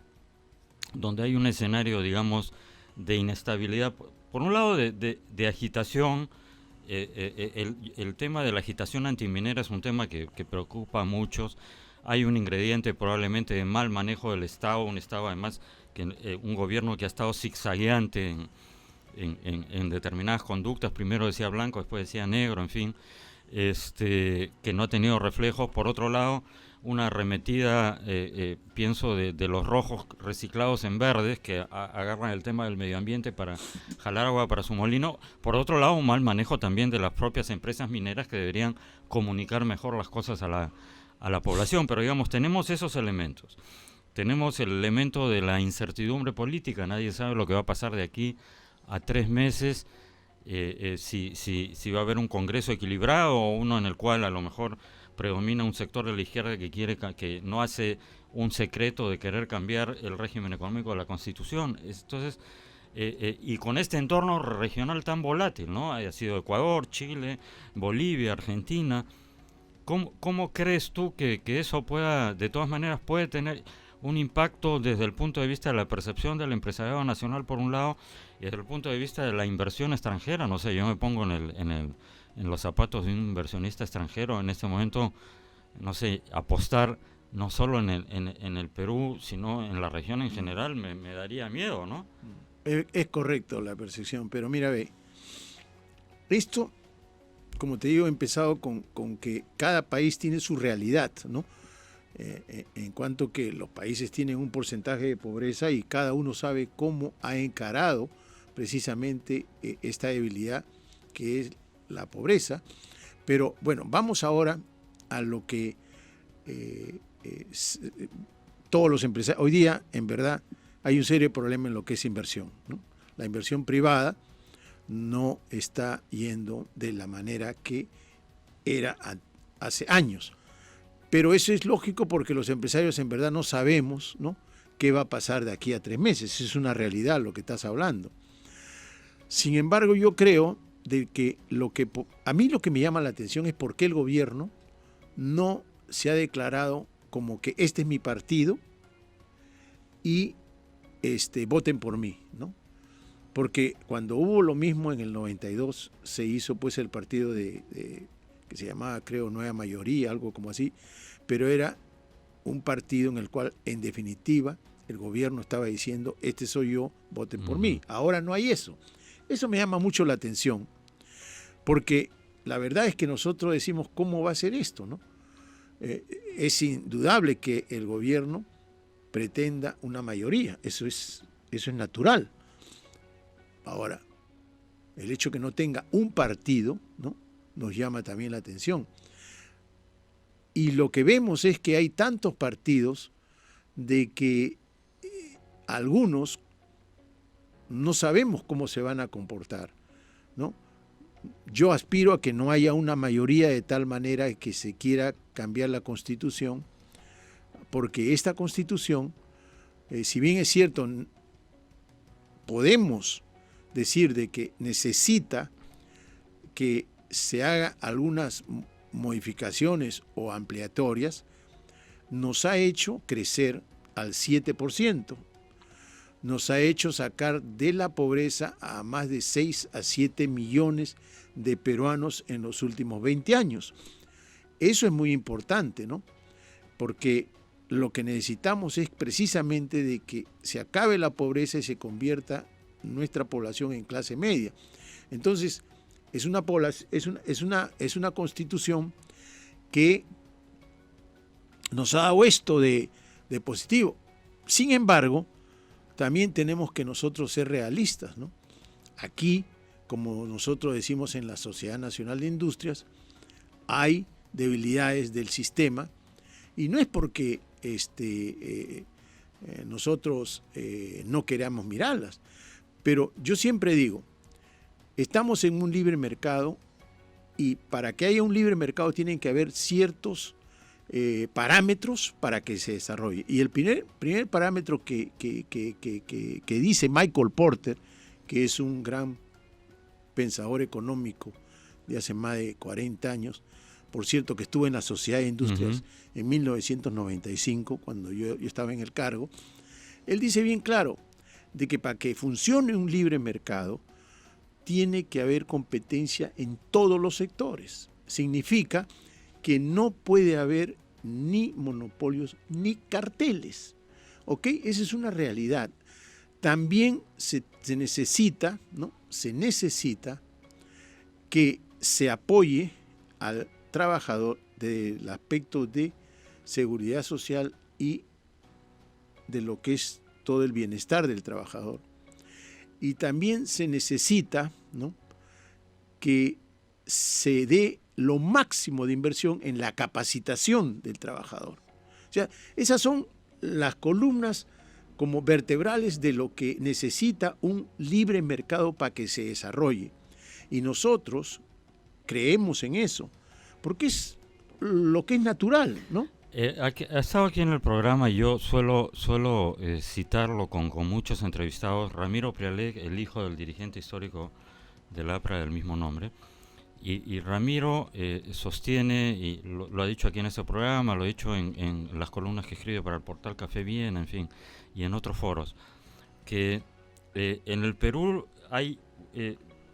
donde hay un escenario, digamos, de inestabilidad, por un lado de agitación, el tema de la agitación antiminera es un tema que preocupa a muchos. Hay un ingrediente probablemente de mal manejo del Estado, un Estado además, un gobierno que ha estado zigzagueante en determinadas conductas, primero decía blanco, después decía negro, en fin, que no ha tenido reflejos. Por otro lado, una arremetida, pienso, de los rojos reciclados en verdes, que agarran el tema del medio ambiente para jalar agua para su molino. Por otro lado, un mal manejo también de las propias empresas mineras, que deberían comunicar mejor las cosas a la población. Pero digamos, tenemos esos elementos. Tenemos el elemento de la incertidumbre política, nadie sabe lo que va a pasar de aquí a 3 meses, si va a haber un Congreso equilibrado o uno en el cual a lo mejor predomina un sector de la izquierda que no hace un secreto de querer cambiar el régimen económico de la Constitución. Entonces, y con este entorno regional tan volátil, ¿no? Ha sido Ecuador, Chile, Bolivia, Argentina. ¿Cómo crees tú que eso pueda, de todas maneras, puede tener un impacto desde el punto de vista de la percepción del empresariado nacional por un lado, y desde el punto de vista de la inversión extranjera? No sé, yo me pongo en los zapatos de un inversionista extranjero en este momento, no sé, apostar no solo en el Perú, sino en la región en general, me daría miedo, ¿no? Es correcto la percepción, pero mira, ve, esto, como te digo, he empezado con que cada país tiene su realidad, ¿no? En cuanto que los países tienen un porcentaje de pobreza y cada uno sabe cómo ha encarado precisamente esta debilidad que es la pobreza. Pero bueno, vamos ahora a lo que todos los empresarios, hoy día en verdad hay un serio problema en lo que es inversión, ¿no? La inversión privada no está yendo de la manera que era hace años. Pero eso es lógico porque los empresarios en verdad no sabemos, ¿no?, qué va a pasar de aquí a 3 meses. Es una realidad lo que estás hablando. Sin embargo, yo creo de que a mí lo que me llama la atención es por qué el gobierno no se ha declarado como que este es mi partido y voten por mí, ¿no? Porque cuando hubo lo mismo en el 92 se hizo pues el partido que se llamaba, creo, Nueva Mayoría, algo como así, pero era un partido en el cual, en definitiva, el gobierno estaba diciendo, este soy yo, voten por mí. Ahora no hay eso. Eso me llama mucho la atención, porque la verdad es que nosotros decimos, ¿cómo va a ser esto, no? Es indudable que el gobierno pretenda una mayoría, eso es natural. Ahora, el hecho que no tenga un partido, ¿no?, nos llama también la atención. Y lo que vemos es que hay tantos partidos de que algunos no sabemos cómo se van a comportar, ¿no? Yo aspiro a que no haya una mayoría de tal manera que se quiera cambiar la Constitución, porque esta Constitución, si bien es cierto, podemos decir de que necesita que se haga algunas modificaciones o ampliatorias, nos ha hecho crecer al 7%, nos ha hecho sacar de la pobreza a más de 6 a 7 millones de peruanos en los últimos 20 años. Eso es muy importante, ¿no? Porque lo que necesitamos es precisamente de que se acabe la pobreza y se convierta nuestra población en clase media. Entonces, es una constitución que nos ha dado esto de positivo. Sin embargo, también tenemos que nosotros ser realistas, ¿no? Aquí, como nosotros decimos en la Sociedad Nacional de Industrias, hay debilidades del sistema y no es porque nosotros no queramos mirarlas, pero yo siempre digo, estamos en un libre mercado y para que haya un libre mercado tienen que haber ciertos parámetros para que se desarrolle. Y el primer parámetro que dice Michael Porter, que es un gran pensador económico de hace más de 40 años, por cierto que estuvo en la Sociedad de Industrias en 1995, cuando yo estaba en el cargo, él dice bien claro de que para que funcione un libre mercado tiene que haber competencia en todos los sectores. Significa que no puede haber ni monopolios ni carteles, ¿ok? Esa es una realidad. También se necesita, ¿no? Se necesita que se apoye al trabajador del aspecto de seguridad social y de lo que es todo el bienestar del trabajador. Y también se necesita, ¿no?, que se dé lo máximo de inversión en la capacitación del trabajador. O sea, esas son las columnas como vertebrales de lo que necesita un libre mercado para que se desarrolle. Y nosotros creemos en eso, porque es lo que es natural, ¿no? Ha estado aquí en el programa y yo suelo citarlo con muchos entrevistados. Ramiro Prialec, el hijo del dirigente histórico del APRA del mismo nombre. Y Ramiro sostiene, y lo ha dicho aquí en este programa, lo ha dicho en las columnas que escribe para el portal Café Bien, en fin, y en otros foros, que en el Perú hay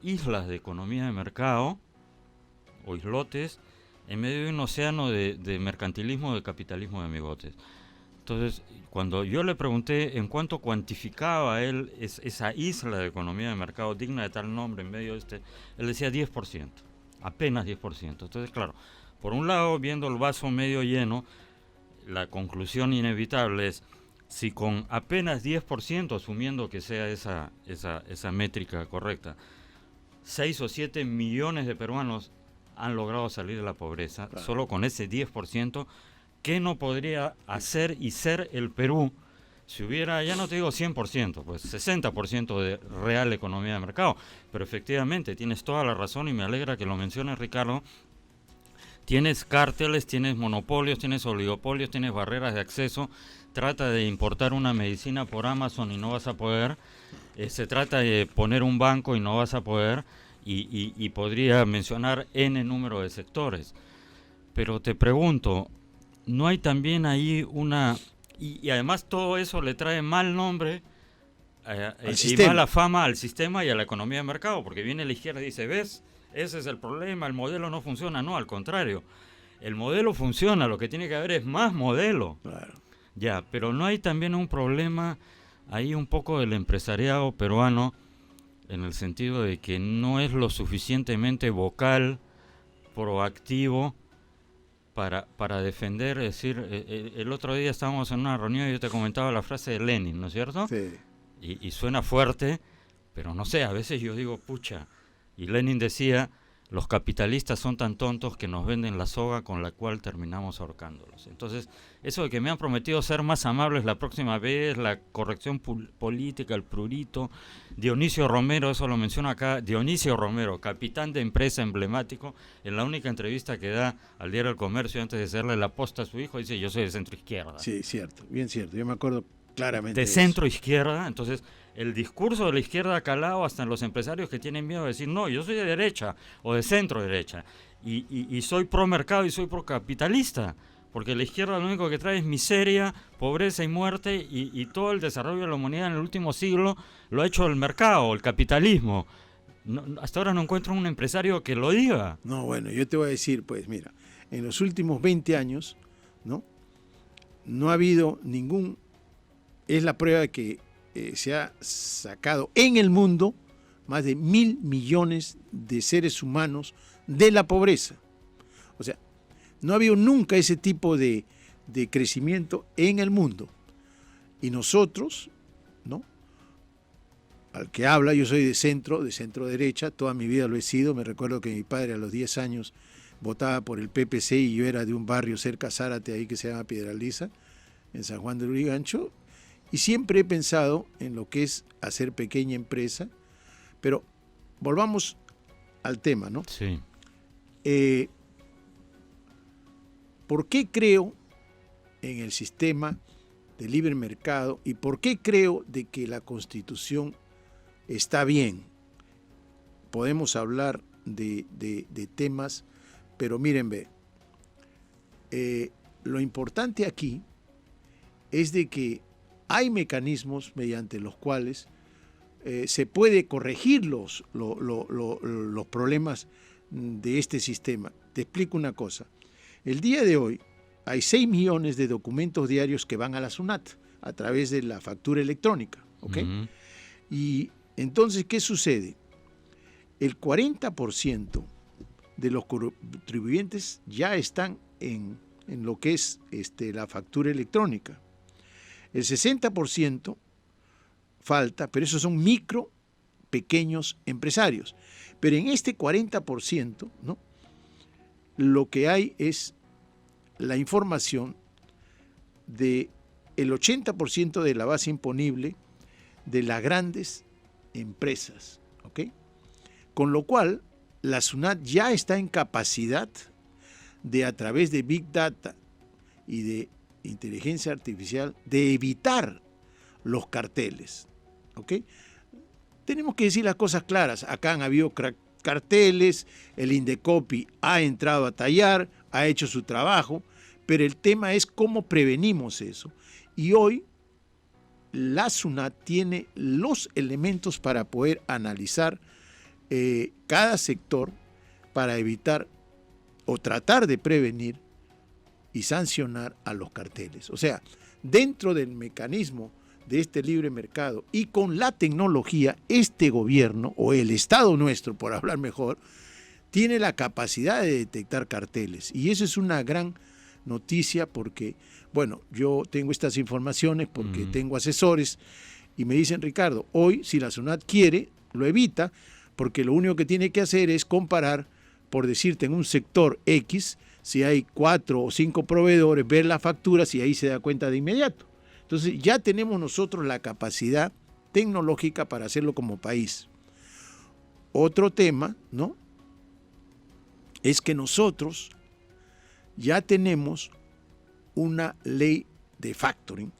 islas de economía de mercado, o islotes, en medio de un océano de mercantilismo, de capitalismo de amigotes. Entonces, cuando yo le pregunté en cuánto cuantificaba él esa isla de economía de mercado digna de tal nombre en medio de él decía 10%, apenas 10%. Entonces, claro, por un lado, viendo el vaso medio lleno, la conclusión inevitable es, si con apenas 10%, asumiendo que sea esa métrica correcta, 6 o 7 millones de peruanos han logrado salir de la pobreza, claro, solo con ese 10%, ¿qué no podría hacer y ser el Perú si hubiera, ya no te digo 100%, pues 60% de real economía de mercado? Pero efectivamente, tienes toda la razón y me alegra que lo menciones, Ricardo. Tienes cárteles, tienes monopolios, tienes oligopolios, tienes barreras de acceso. Trata de importar una medicina por Amazon y no vas a poder. Se trata de poner un banco y no vas a poder. Y podría mencionar N número de sectores. Pero te pregunto, ¿no hay también ahí una... Y además todo eso le trae mal nombre y mala fama al sistema y a la economía de mercado? Porque viene la izquierda y dice, ¿ves? Ese es el problema, el modelo no funciona. No, al contrario, el modelo funciona, lo que tiene que haber es más modelo. Claro. Ya, pero ¿no hay también un problema ahí un poco del empresariado peruano, en el sentido de que no es lo suficientemente vocal, proactivo, para defender? Es decir, el otro día estábamos en una reunión y yo te comentaba la frase de Lenin, ¿no es cierto? Sí. Y suena fuerte, pero no sé, a veces yo digo, pucha, y Lenin decía, los capitalistas son tan tontos que nos venden la soga con la cual terminamos ahorcándolos. Entonces, eso de que me han prometido ser más amables la próxima vez, la corrección política, el prurito, Dionisio Romero, eso lo menciono acá, Dionisio Romero, capitán de empresa emblemático, en la única entrevista que da al Diario El Comercio antes de hacerle la posta a su hijo, dice, yo soy de centro izquierda. Sí, cierto, bien cierto, yo me acuerdo claramente de centro izquierda. Entonces el discurso de la izquierda ha calado hasta en los empresarios que tienen miedo de decir, no, yo soy de derecha o de centro derecha y soy pro mercado y soy pro capitalista, porque la izquierda lo único que trae es miseria, pobreza y muerte, y todo el desarrollo de la humanidad en el último siglo lo ha hecho el mercado, el capitalismo. No, hasta ahora no encuentro un empresario que lo diga. No, bueno, yo te voy a decir, pues mira, en los últimos 20 años, no ha habido ningún... Es la prueba de que se ha sacado en el mundo más de 1.000 millones de seres humanos de la pobreza. O sea, no ha habido nunca ese tipo de crecimiento en el mundo. Y nosotros, al que habla, yo soy de centro derecha, toda mi vida lo he sido. Me recuerdo que mi padre a los 10 años votaba por el PPC y yo era de un barrio cerca a Zárate, ahí que se llama Piedralisa, en San Juan de Lurigancho. Y siempre he pensado en lo que es hacer pequeña empresa, pero volvamos al tema, ¿no? Sí. ¿Por qué creo en el sistema de libre mercado y por qué creo de que la Constitución está bien? Podemos hablar de temas, pero miren, lo importante aquí es de que hay mecanismos mediante los cuales se puede corregir los problemas de este sistema. Te explico una cosa. El día de hoy hay 6 millones de documentos diarios que van a la SUNAT a través de la factura electrónica. ¿Ok? Uh-huh. Y entonces, ¿qué sucede? El 40% de los contribuyentes ya están en lo que es la factura electrónica. El 60% falta, pero esos son pequeños empresarios. Pero en este 40%, lo que hay es la información del 80% de la base imponible de las grandes empresas. ¿Ok? Con lo cual, la SUNAT ya está en capacidad de, a través de Big Data y de inteligencia artificial, de evitar los carteles. ¿Ok? Tenemos que decir las cosas claras. Acá han habido carteles, el Indecopi ha entrado a tallar, ha hecho su trabajo, pero el tema es cómo prevenimos eso. Y hoy la SUNAT tiene los elementos para poder analizar cada sector para evitar o tratar de prevenir y sancionar a los carteles. O sea, dentro del mecanismo de este libre mercado y con la tecnología, este gobierno, o el Estado nuestro, por hablar mejor, tiene la capacidad de detectar carteles. Y eso es una gran noticia porque, bueno, yo tengo estas informaciones porque tengo asesores y me dicen, Ricardo, hoy si la SUNAT quiere, lo evita, porque lo único que tiene que hacer es comparar, por decirte, en un sector X, si hay 4 o 5 proveedores, ver las facturas y ahí se da cuenta de inmediato. Entonces ya tenemos nosotros la capacidad tecnológica para hacerlo como país. Otro tema, ¿no?, es que nosotros ya tenemos una ley de factoring,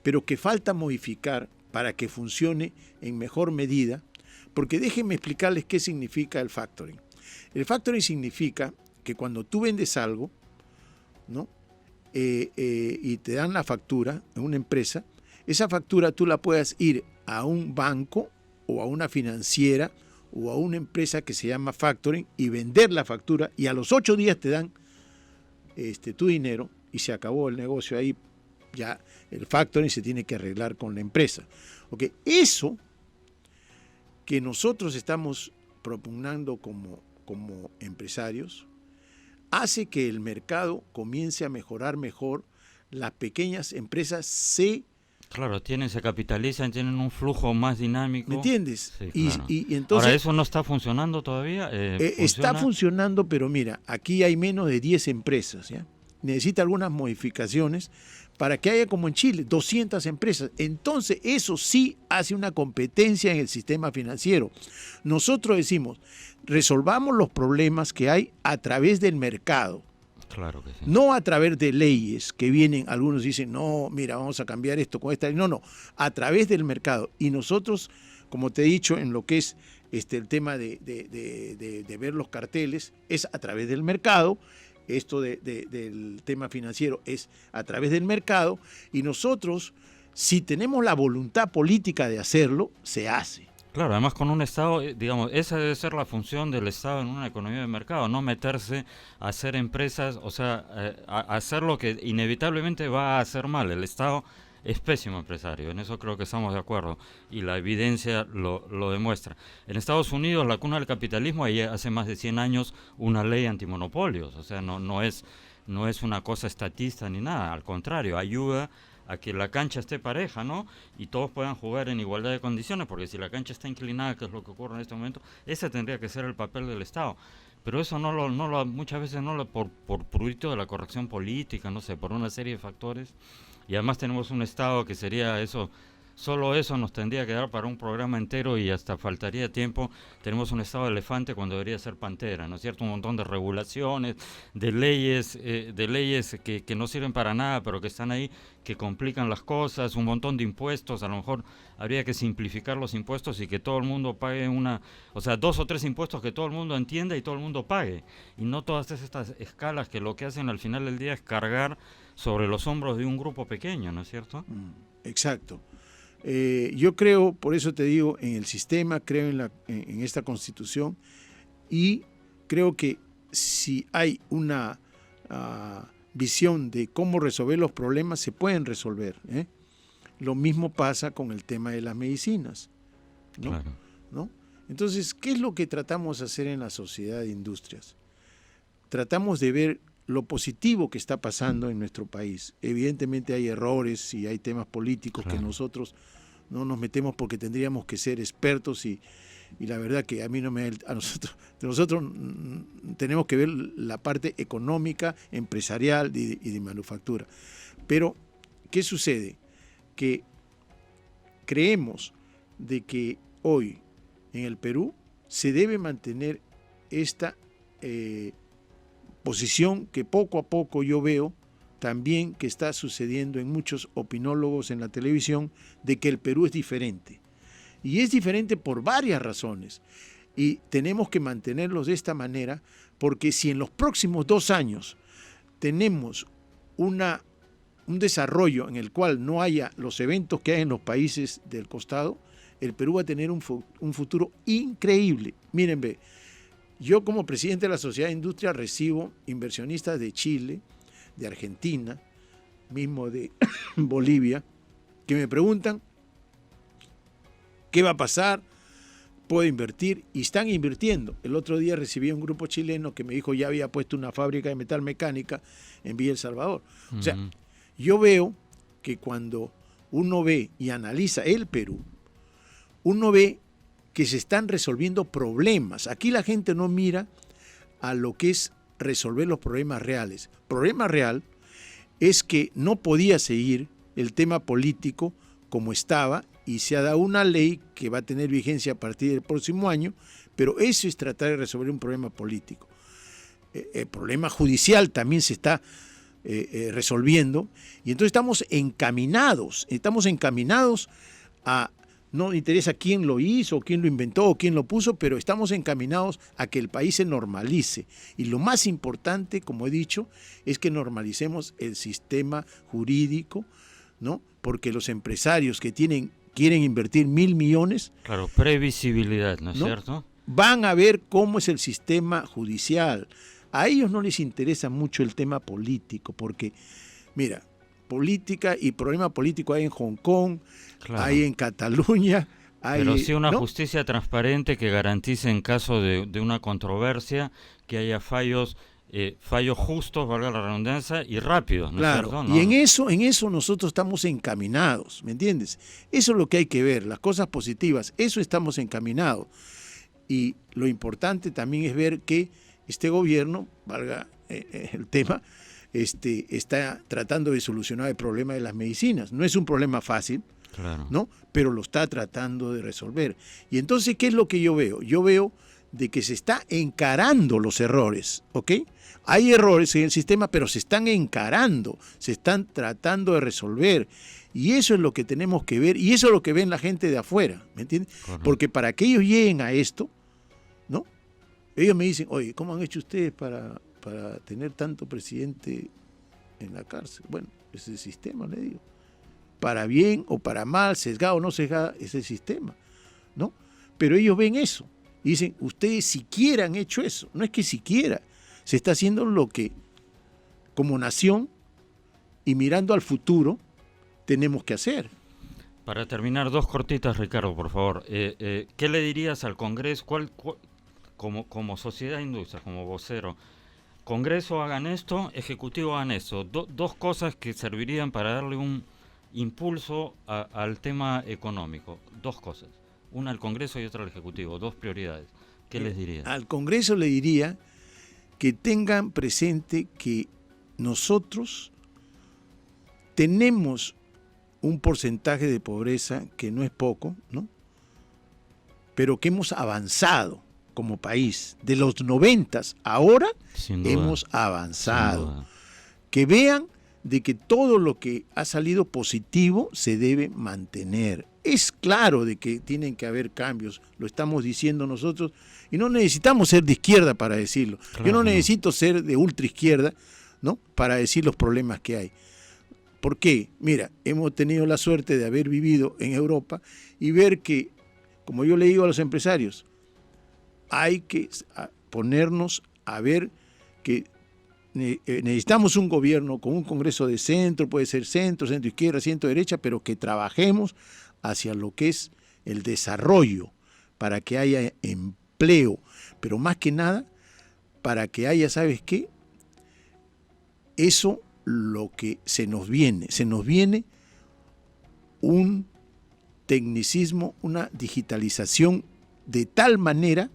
pero que falta modificar para que funcione en mejor medida, porque déjenme explicarles qué significa el factoring. El factoring significa que cuando tú vendes algo, ¿no?, y te dan la factura en una empresa, esa factura tú la puedes ir a un banco o a una financiera o a una empresa que se llama factoring y vender la factura y a los 8 días te dan tu dinero y se acabó el negocio ahí. Ya el factoring se tiene que arreglar con la empresa. Okay. Eso que nosotros estamos propugnando como empresarios hace que el mercado comience a mejorar mejor, las pequeñas empresas Claro, se capitalizan, tienen un flujo más dinámico. ¿Me entiendes? Sí, claro. Y entonces, ahora, ¿eso no está funcionando todavía? Está funcionando, pero mira, aquí hay menos de 10 empresas, ¿ya? Necesita algunas modificaciones para que haya, como en Chile, 200 empresas. Entonces, eso sí hace una competencia en el sistema financiero. Nosotros decimos, resolvamos los problemas que hay a través del mercado. Claro que sí. No a través de leyes que vienen, algunos dicen, no, mira, vamos a cambiar esto con esta. No, a través del mercado. Y nosotros, como te he dicho, en lo que es el tema de ver los carteles, es a través del mercado. Esto del tema financiero es a través del mercado. Y nosotros, si tenemos la voluntad política de hacerlo, se hace. Claro, además con un Estado, digamos, esa debe ser la función del Estado en una economía de mercado, no meterse a hacer empresas, o sea, a hacer lo que inevitablemente va a hacer mal. El Estado es pésimo empresario, en eso creo que estamos de acuerdo, y la evidencia lo demuestra. En Estados Unidos, la cuna del capitalismo, ahí hace más de 100 años una ley antimonopolios, o sea, no es una cosa estatista ni nada, al contrario, ayuda a que la cancha esté pareja, ¿no? Y todos puedan jugar en igualdad de condiciones, porque si la cancha está inclinada, que es lo que ocurre en este momento, ese tendría que ser el papel del Estado. Pero eso muchas veces por prurito de la corrección política, no sé, por una serie de factores. Y además tenemos un Estado que sería eso, solo eso nos tendría que dar para un programa entero y hasta faltaría tiempo. Tenemos un Estado de elefante cuando debería ser pantera, ¿no es cierto? Un montón de regulaciones, de leyes que no sirven para nada, pero que están ahí, que complican las cosas, un montón de impuestos. A lo mejor habría que simplificar los impuestos y que todo el mundo pague 2 o 3 impuestos que todo el mundo entienda y todo el mundo pague. Y no todas estas escalas que lo que hacen al final del día es cargar sobre los hombros de un grupo pequeño, ¿no es cierto? Exacto. Yo creo, por eso te digo, en el sistema, creo en esta Constitución, y creo que si hay una visión de cómo resolver los problemas, se pueden resolver, ¿eh? Lo mismo pasa con el tema de las medicinas, ¿no? Claro. ¿No? Entonces, ¿qué es lo que tratamos de hacer en la sociedad de industrias? Tratamos de ver lo positivo que está pasando en nuestro país. Evidentemente hay errores y hay temas políticos, claro, que nosotros no nos metemos porque tendríamos que ser expertos y la verdad que a nosotros tenemos que ver la parte económica, empresarial y de manufactura. Pero, ¿qué sucede? Que creemos de que hoy en el Perú se debe mantener esta posición que poco a poco yo veo también que está sucediendo en muchos opinólogos en la televisión, de que el Perú es diferente. Y es diferente por varias razones. Y tenemos que mantenerlos de esta manera, porque si en los próximos 2 años tenemos un desarrollo en el cual no haya los eventos que hay en los países del costado, el Perú va a tener un futuro increíble. Miren, ve, yo como presidente de la Sociedad de Industria recibo inversionistas de Chile, de Argentina, mismo de Bolivia, que me preguntan qué va a pasar, puedo invertir, y están invirtiendo. El otro día recibí un grupo chileno que me dijo ya había puesto una fábrica de metal mecánica en Villa El Salvador. O sea, yo veo que cuando uno ve y analiza el Perú, uno ve que se están resolviendo problemas. Aquí la gente no mira a lo que es resolver los problemas reales. Problema real es que no podía seguir el tema político como estaba, y se ha dado una ley que va a tener vigencia a partir del próximo año, pero eso es tratar de resolver un problema político. El problema judicial también se está resolviendo, y entonces estamos encaminados a, no interesa quién lo hizo, quién lo inventó o quién lo puso, pero estamos encaminados a que el país se normalice. Y lo más importante, como he dicho, es que normalicemos el sistema jurídico, ¿no? Porque los empresarios que quieren invertir 1.000 millones... Claro, previsibilidad, ¿no es cierto? Van a ver cómo es el sistema judicial. A ellos no les interesa mucho el tema político, porque, mira, política y problema político hay en Hong Kong, claro, hay en Cataluña. Pero sí una justicia transparente que garantice en caso de una controversia que haya fallos justos, valga la redundancia, y rápidos, ¿no es cierto? ¿No? Y en eso nosotros estamos encaminados, ¿me entiendes? Eso es lo que hay que ver, las cosas positivas, eso estamos encaminados. Y lo importante también es ver que este gobierno, valga el tema, está tratando de solucionar el problema de las medicinas. No es un problema fácil, claro, ¿no? Pero lo está tratando de resolver. Y entonces, ¿qué es lo que yo veo? Yo veo de que se está encarando los errores, ¿ok? Hay errores en el sistema, pero se están encarando, se están tratando de resolver. Y eso es lo que tenemos que ver, y eso es lo que ven la gente de afuera, ¿me entiendes? Correcto. Porque para que ellos lleguen a esto, ¿no? Ellos me dicen, oye, ¿cómo han hecho ustedes para tener tanto presidente en la cárcel? Bueno, es el sistema, le digo. Para bien o para mal, sesgado o no sesgado, es el sistema, ¿no? Pero ellos ven eso y dicen, ustedes siquiera han hecho eso. No es que siquiera, se está haciendo lo que como nación y mirando al futuro tenemos que hacer. Para terminar, dos cortitas, Ricardo, por favor. ¿Qué le dirías al Congreso? Como sociedad de industria, como vocero, Congreso hagan esto, Ejecutivo hagan esto. Dos cosas que servirían para darle un impulso al tema económico. Dos cosas. Una al Congreso y otra al Ejecutivo. Dos prioridades. ¿Qué les diría? Al Congreso le diría que tengan presente que nosotros tenemos un porcentaje de pobreza que no es poco, ¿no? Pero que hemos avanzado como país. De los 90s ahora hemos avanzado. Que vean de que todo lo que ha salido positivo se debe mantener. Es claro de que tienen que haber cambios, lo estamos diciendo nosotros, y no necesitamos ser de izquierda para decirlo. Claro, yo no necesito ser de ultra izquierda, ¿no? Para decir los problemas que hay. ¿Por qué? Mira, hemos tenido la suerte de haber vivido en Europa y ver que, como yo le digo a los empresarios, hay que ponernos a ver que necesitamos un gobierno con un Congreso de centro, puede ser centro izquierda, centro derecha, pero que trabajemos hacia lo que es el desarrollo, para que haya empleo, pero más que nada, para que haya, ¿sabes qué? Eso lo que se nos viene un tecnicismo, una digitalización de tal manera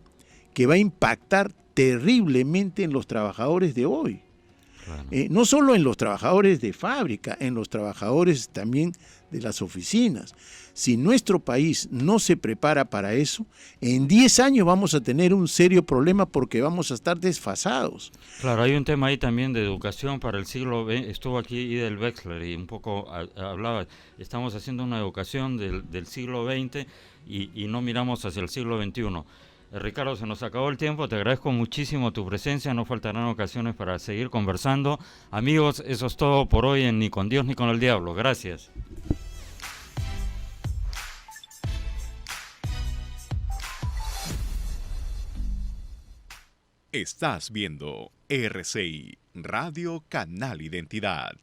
que va a impactar terriblemente en los trabajadores de hoy. Claro. No solo en los trabajadores de fábrica, en los trabajadores también de las oficinas. Si nuestro país no se prepara para eso, en 10 años vamos a tener un serio problema porque vamos a estar desfasados. Claro, hay un tema ahí también de educación para el siglo XX. Estuvo aquí Idel Wexler y un poco hablaba, estamos haciendo una educación del siglo XX y no miramos hacia el siglo XXI. Ricardo, se nos acabó el tiempo, te agradezco muchísimo tu presencia, no faltarán ocasiones para seguir conversando. Amigos, eso es todo por hoy en Ni con Dios ni con el Diablo. Gracias. Estás viendo RCI, Radio Canal Identidad.